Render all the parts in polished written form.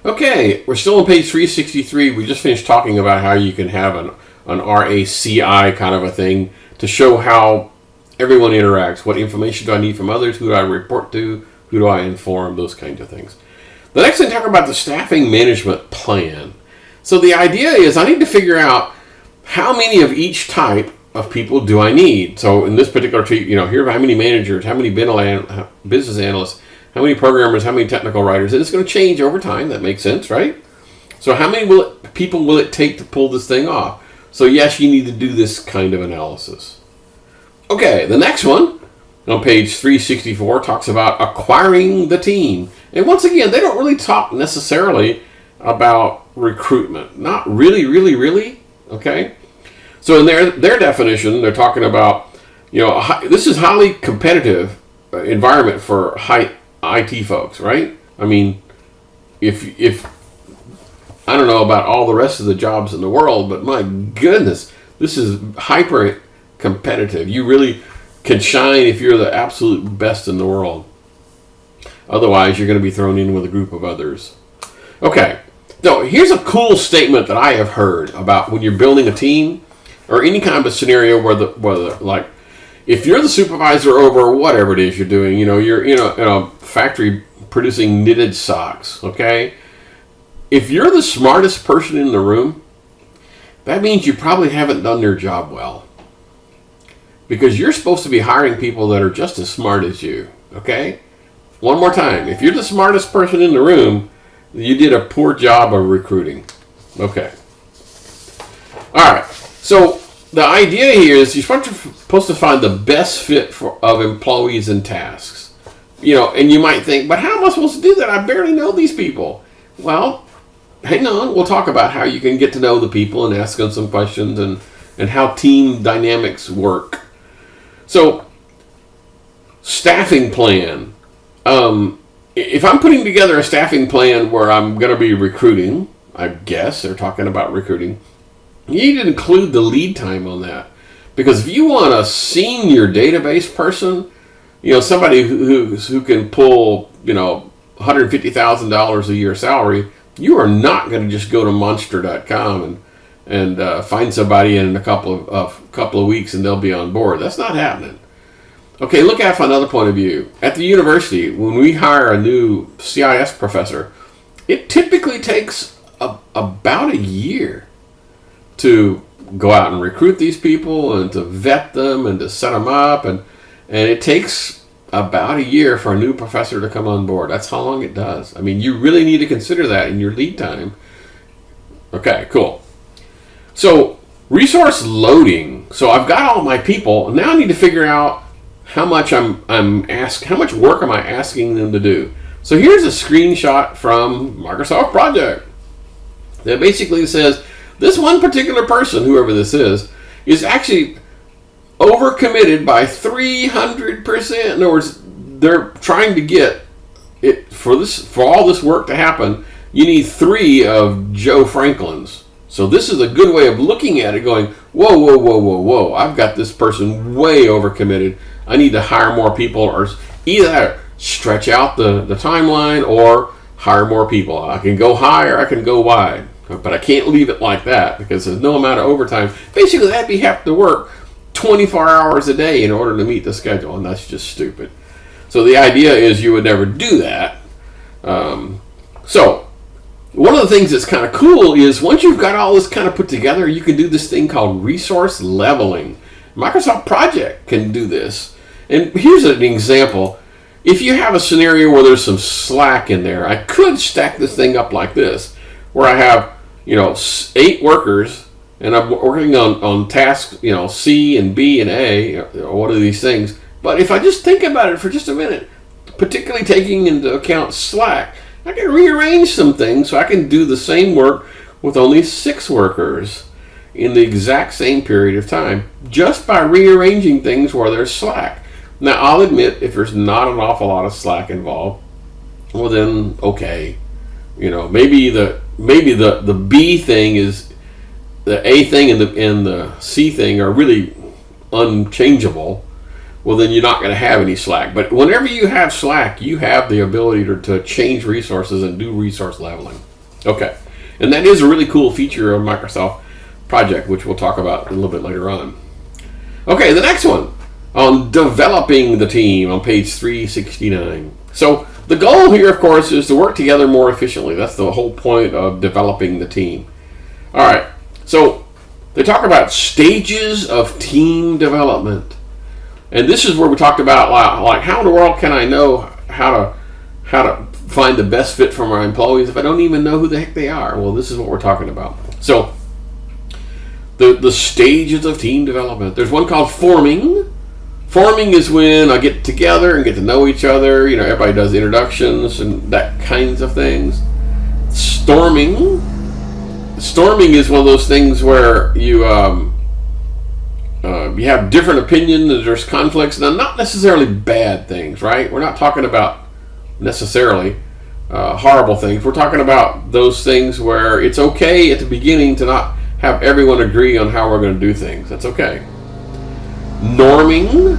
Okay, we're still on page 363. We just finished talking about how you can have an RACI kind of a thing to show how everyone interacts. What information do I need from others? Who do I report to? Who do I inform? Those kinds of things. The next thing, talk about the staffing management plan. So the idea is I need to figure out how many of each type of people do I need. So in this particular sheet, here are how many managers, how many business analysts, how many programmers, how many technical writers. And it's going to change over time. That makes sense, right? So how many people will it take to pull this thing off? So yes, you need to do this kind of analysis. Okay, the next one on page 364 talks about acquiring the team. And once again, they don't really talk necessarily about recruitment. Not really, okay? So in their definition, they're talking about, this is highly competitive environment for high IT folks, right? I mean, if I don't know about all the rest of the jobs in the world, but my goodness, this is hyper competitive. You really can shine if you're the absolute best in the world. Otherwise, you're going to be thrown in with a group of others. Okay, now here's a cool statement that I have heard about when you're building a team or any kind of a scenario where like, if you're the supervisor over whatever it is you're doing, you're in a factory producing knitted socks, okay? If you're the smartest person in the room, that means you probably haven't done their job well. Because you're supposed to be hiring people that are just as smart as you, okay? One more time. If you're the smartest person in the room, you did a poor job of recruiting. Okay. All right. So the idea here is you're supposed to find the best fit of employees and tasks. And you might think, but how am I supposed to do that? I barely know these people. Well, hang on. We'll talk about how you can get to know the people and ask them some questions and how team dynamics work. So, staffing plan. If I'm putting together a staffing plan where I'm going to be recruiting, I guess they're talking about recruiting, you need to include the lead time on that. Because if you want a senior database person, somebody who can pull, $150,000 a year salary, you are not going to just go to monster.com and find somebody in a couple of weeks and they'll be on board. That's not happening. Okay, look at it from another point of view. At the university, when we hire a new CIS professor, it typically takes about a year to go out and recruit these people and to vet them and to set them up. And it takes about a year for a new professor to come on board. That's how long it does. I mean, you really need to consider that in your lead time. Okay, cool. So, resource loading. So I've got all my people. Now I need to figure out how much how much work am I asking them to do? So here's a screenshot from Microsoft Project that basically says this one particular person, whoever this is actually overcommitted by 300%. In other words, they're trying to get it for all this work to happen. You need 3 of Joe Franklin's. So this is a good way of looking at it, going, whoa, I've got this person way overcommitted. I need to hire more people, or either stretch out the timeline or hire more people. I can go high or I can go wide, but I can't leave it like that because there's no amount of overtime. Basically, that'd have to work 24 hours a day in order to meet the schedule, and that's just stupid. So the idea is you would never do that. So one of the things that's kind of cool is once you've got all this kind of put together, you can do this thing called resource leveling. Microsoft Project can do this. And here's an example. If you have a scenario where there's some slack in there, I could stack this thing up like this, where I have, 8 workers, and I'm working on tasks, C and B and A, or one of these things. But if I just think about it for just a minute, particularly taking into account slack, I can rearrange some things so I can do the same work with only 6 workers in the exact same period of time, just by rearranging things where there's slack. Now, I'll admit, if there's not an awful lot of slack involved, well then, okay. Maybe the B thing is, the A thing and the C thing are really unchangeable. Well, then you're not going to have any slack. But whenever you have slack, you have the ability to change resources and do resource leveling. Okay. And that is a really cool feature of Microsoft Project, which we'll talk about a little bit later on. Okay, the next one on developing the team on page 369. So the goal here, of course, is to work together more efficiently. That's the whole point of developing the team. All right, so they talk about stages of team development. And this is where we talked about, like how in the world can I know how to find the best fit for my employees if I don't even know who the heck they are? Well, this is what we're talking about. So the stages of team development. There's one called forming. Forming is when I get together and get to know each other. You know, everybody does introductions and that kinds of things. Storming. Storming is one of those things where you have different opinions. There's conflicts. Now, not necessarily bad things, right? We're not talking about necessarily horrible things. We're talking about those things where it's okay at the beginning to not have everyone agree on how we're going to do things. That's okay. Norming.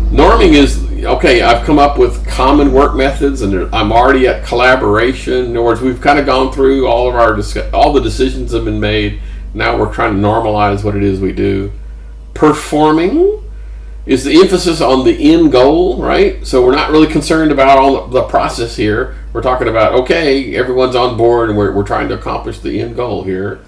Norming is, okay, I've come up with common work methods and I'm already at collaboration. In other words, we've kind of gone through all the decisions have been made. Now we're trying to normalize what it is we do. Performing is the emphasis on the end goal, right? So we're not really concerned about all the process here. We're talking about, okay, everyone's on board and we're trying to accomplish the end goal here.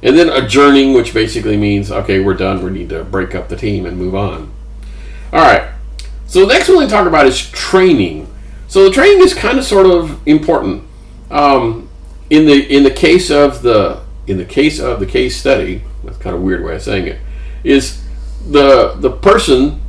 And then adjourning, which basically means, okay, we're done. We need to break up the team and move on. All right. So the next one we talk about is training. So the training is kind of sort of important. In the case of the case study, that's kind of a weird way of saying it, is the person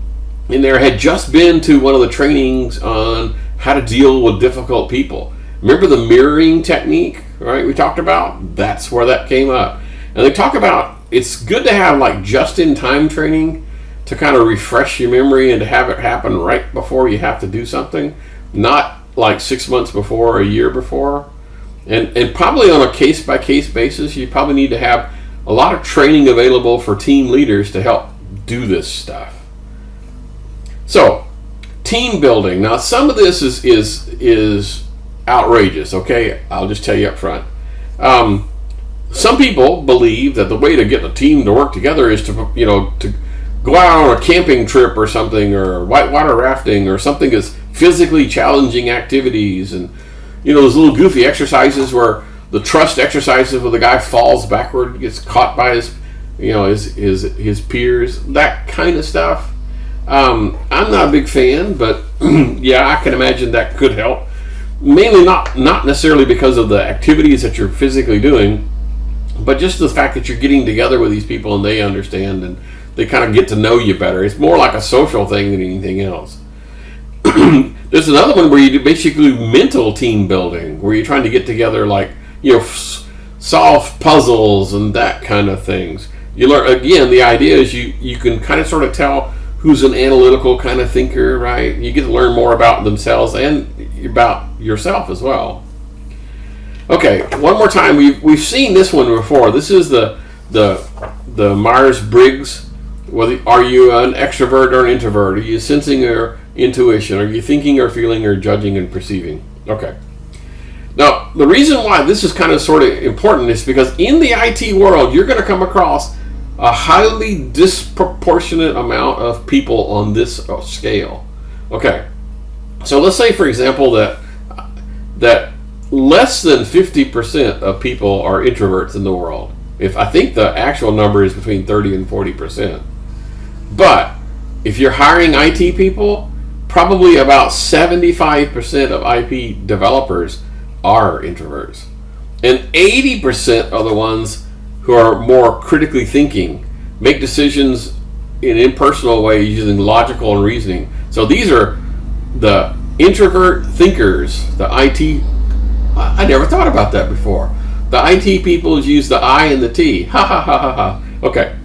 in there had just been to one of the trainings on how to deal with difficult people. Remember the mirroring technique, right? We talked about? That's where that came up. And they talk about it's good to have like just-in-time training to kind of refresh your memory and to have it happen right before you have to do something, not like 6 months before or a year before. And probably on a case-by-case basis, you probably need to have a lot of training available for team leaders to help do this stuff. So, team building. Now, some of this is outrageous, okay? I'll just tell you up front. Some people believe that the way to get the team to work together is to go out on a camping trip or something, or whitewater rafting, or something as physically challenging activities, and those little goofy exercises where the trust exercises where the guy falls backward, gets caught by his peers, that kind of stuff. I'm not a big fan, but yeah, I can imagine that could help. Mainly not necessarily because of the activities that you're physically doing, but just the fact that you're getting together with these people and they understand and they kind of get to know you better. It's more like a social thing than anything else. There's another one where you do basically mental team building, where you're trying to get together, like, solve puzzles and that kind of things. You learn, again, the idea is you can kind of sort of tell who's an analytical kind of thinker, right? You get to learn more about themselves and about yourself as well. Okay, one more time. We've seen this one before. This is the Myers-Briggs. Are you an extrovert or an introvert? Are you sensing or intuition? Are you thinking or feeling or judging and perceiving? Okay. Now, the reason why this is kind of sort of important is because in the IT world, you're going to come across a highly disproportionate amount of people on this scale. Okay. So let's say, for example, that less than 50% of people are introverts in the world. I think the actual number is between 30 and 40%. But if you're hiring IT people, probably about 75% of IP developers are introverts. And 80% are the ones who are more critically thinking, make decisions in impersonal ways using logical and reasoning. So these are the introvert thinkers, the IT. I never thought about that before. The IT people use the I and the T. Ha ha ha ha ha. Okay.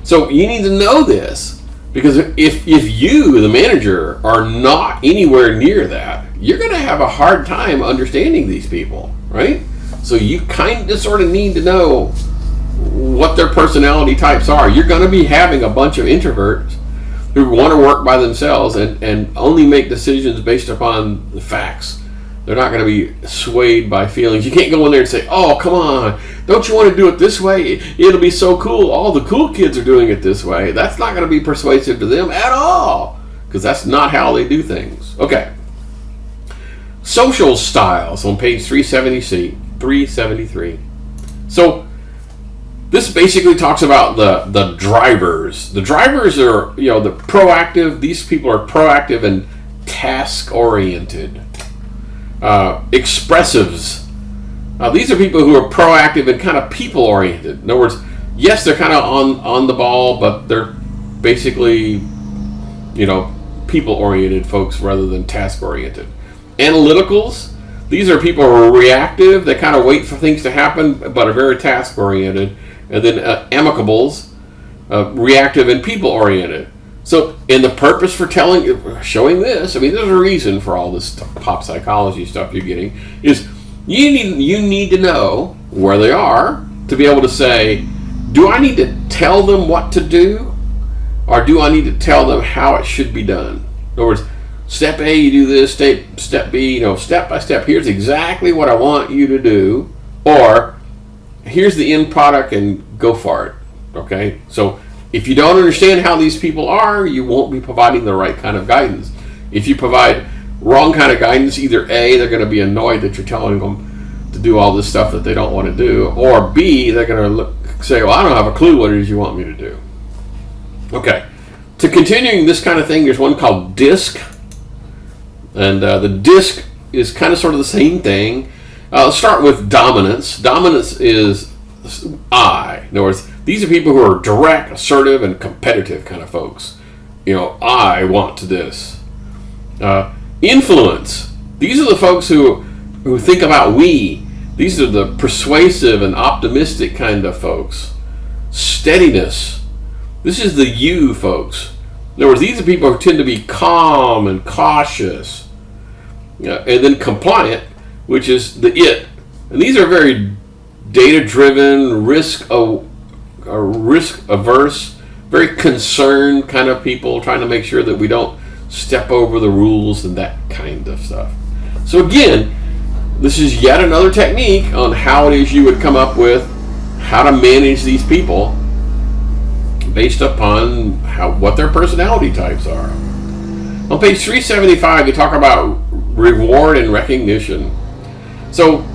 So you need to know this, because if you, the manager, are not anywhere near that, you're going to have a hard time understanding these people, right? So you kind of sort of need to know what their personality types are. You're going to be having a bunch of introverts who want to work by themselves and only make decisions based upon the facts They're not going to be swayed by feelings. You can't go in there and say, oh, come on, don't you want to do it this way? It'll be so cool. All the cool kids are doing it this way. That's not going to be persuasive to them at all, because that's not how they do things. Okay. Social styles on page 373. So this basically talks about the drivers. The drivers are, the proactive. These people are proactive and task-oriented. Expressives. These are people who are proactive and kind of people-oriented. In other words, yes, they're kind of on the ball, but they're basically, people-oriented folks rather than task-oriented. Analyticals. These are people who are reactive. They kind of wait for things to happen, but are very task-oriented. And then amicables, reactive and people-oriented. So, and the purpose for showing this, there's a reason for all this pop psychology stuff you're getting, is you need to know where they are to be able to say, do I need to tell them what to do, or do I need to tell them how it should be done? In other words, step A, you do this, step B, step by step, here's exactly what I want you to do, or here's the end product and go for it. Okay? So, if you don't understand how these people are, you won't be providing the right kind of guidance. If you provide wrong kind of guidance, either A, they're going to be annoyed that you're telling them to do all this stuff that they don't want to do, or B, they're going to say, well, I don't have a clue what it is you want me to do. Okay. To continuing this kind of thing, there's one called DISC. And the DISC is kind of sort of the same thing. Let's start with dominance. Dominance is I. In other words, these are people who are direct, assertive, and competitive kind of folks. I want to this. Influence. These are the folks who think about we. These are the persuasive and optimistic kind of folks. Steadiness. This is the you folks. In other words, these are people who tend to be calm and cautious. And then compliant, which is the it. And these are very data-driven, risk-averse, very concerned kind of people, trying to make sure that we don't step over the rules and that kind of stuff. So again, this is yet another technique on how it is you would come up with how to manage these people based upon what their personality types are. On page 375, you talk about reward and recognition. So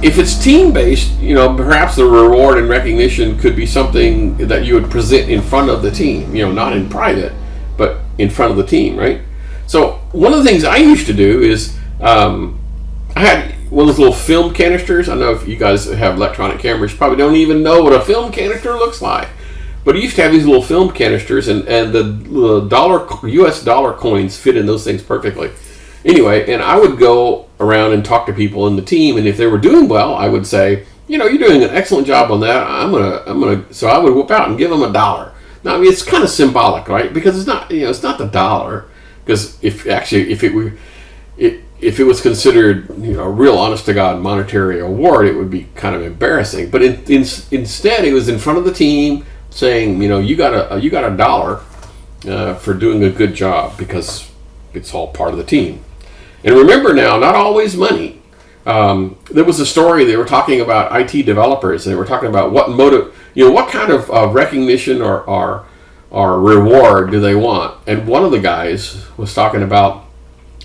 if it's team-based, perhaps the reward and recognition could be something that you would present in front of the team, not in private, but in front of the team, right? So one of the things I used to do is I had one of those little film canisters. I know if you guys have electronic cameras, you probably don't even know what a film canister looks like. But I used to have these little film canisters, and the US dollar coins fit in those things perfectly. Anyway, and I would go around and talk to people in the team, and if they were doing well, I would say, you're doing an excellent job on that. So I would whip out and give them $1. Now, it's kind of symbolic, right? Because it's not, it's not the dollar. Because if it was considered, a real honest to God monetary award, it would be kind of embarrassing. But instead, it was in front of the team saying, you got $1 for doing a good job, because it's all part of the team. And remember now, not always money. There was a story, they were talking about IT developers, and they were talking about what kind of recognition or reward do they want. And one of the guys was talking about,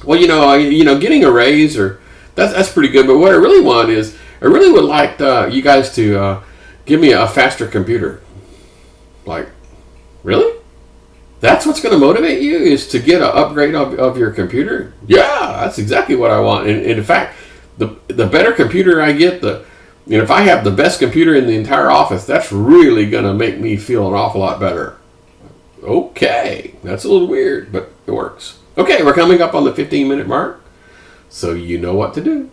well, getting a raise, or that's pretty good, but what I really want is, I really would like you guys to give me a faster computer. Like, really? That's what's going to motivate you, is to get an upgrade of your computer? Yeah, that's exactly what I want. And in fact, the better computer I get, if I have the best computer in the entire office, that's really going to make me feel an awful lot better. Okay, that's a little weird, but it works. Okay, we're coming up on the 15-minute mark, so you know what to do.